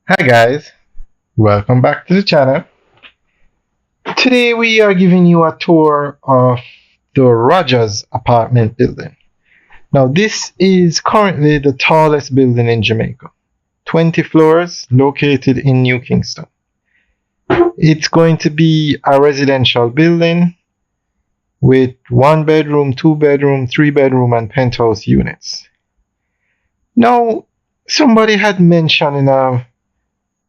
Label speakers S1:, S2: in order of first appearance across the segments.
S1: Hi guys, welcome back to the channel. Today we are giving you a tour of the Rodgers apartment building. Now this is currently the tallest building in Jamaica. 20 floors located in New Kingston. It's going to be a residential building with 1 bedroom, 2 bedroom, 3 bedroom and penthouse units. Now somebody had mentioned in a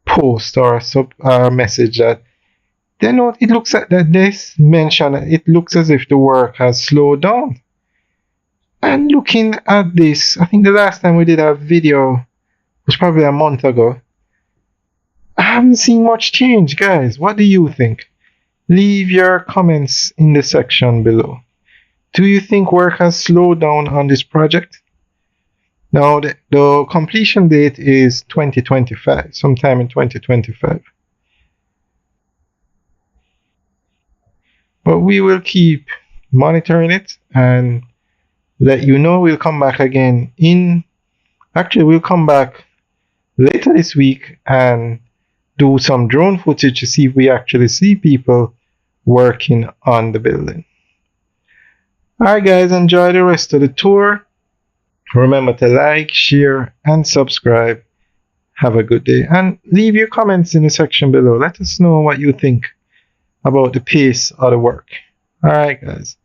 S1: post or a message that it looks at that this mention it looks as if the work has slowed down. And looking at this, I think the last time we did a video was probably a month ago. I haven't seen much change, guys. What do you think? Leave your comments in the section below. Do you think work has slowed down on this project? Now, the completion date is 2025, sometime in 2025. But we will keep monitoring it and let you know. We'll come back again we'll come back later this week and do some drone footage to see if we actually see people working on the building. Alright guys, enjoy the rest of the tour. Remember to like, share and subscribe. Have a good day and leave your comments in the section below. Let us know what you think about the pace of the work. Alright guys,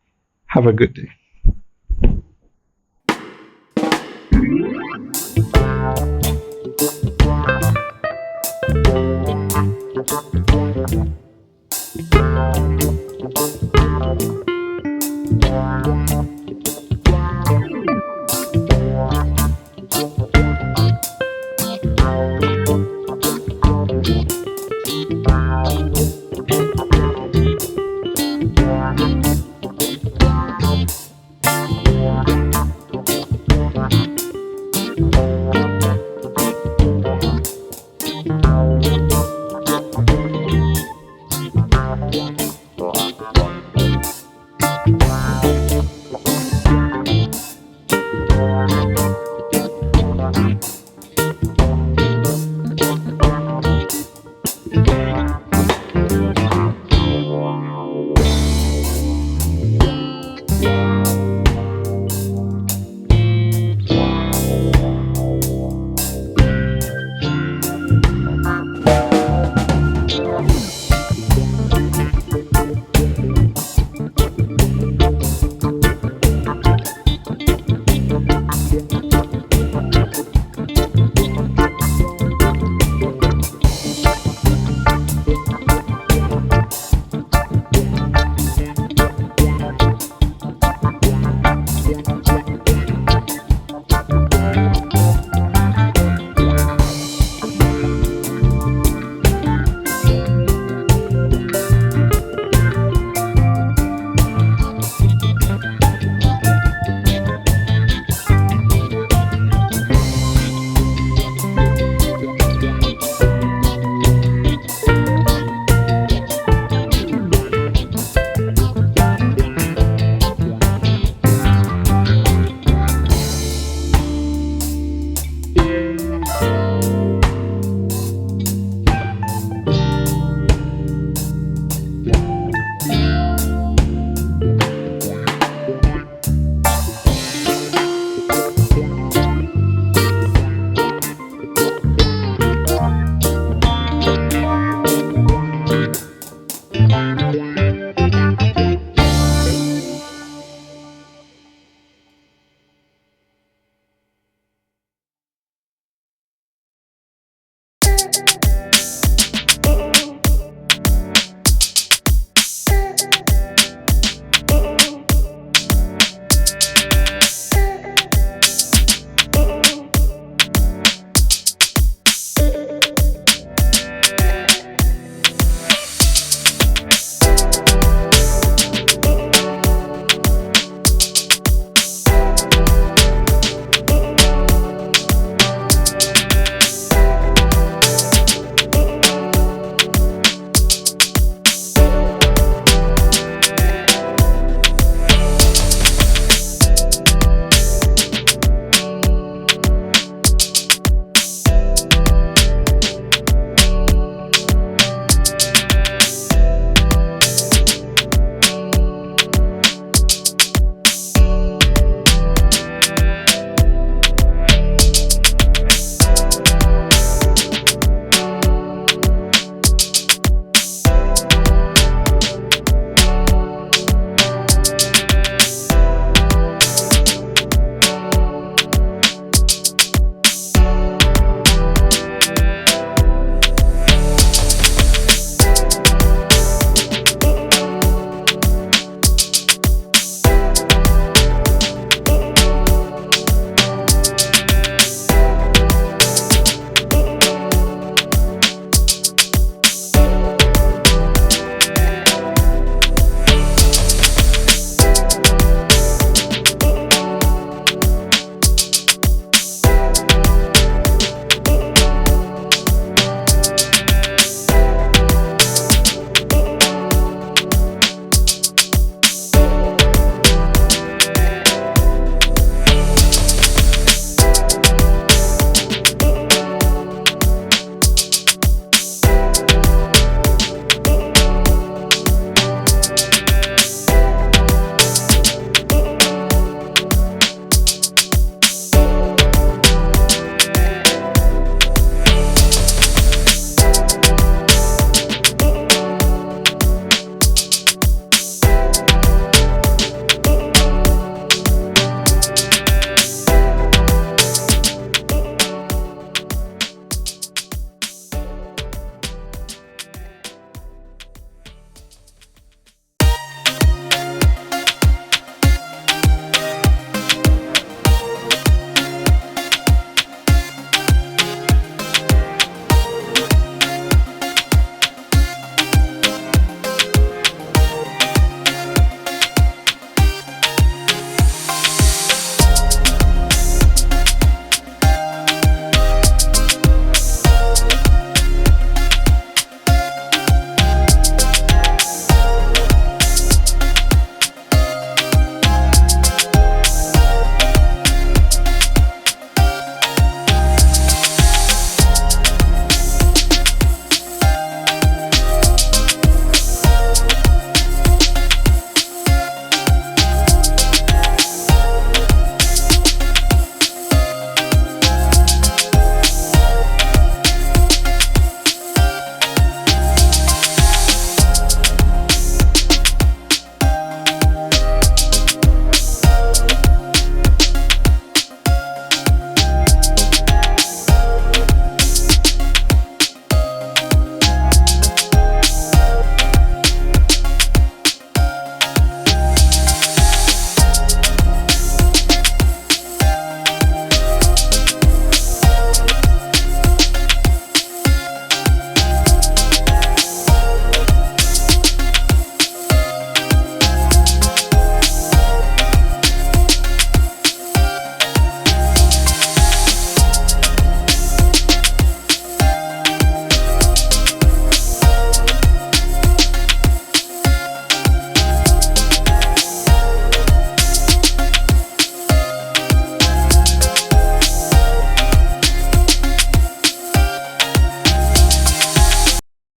S1: have a good day.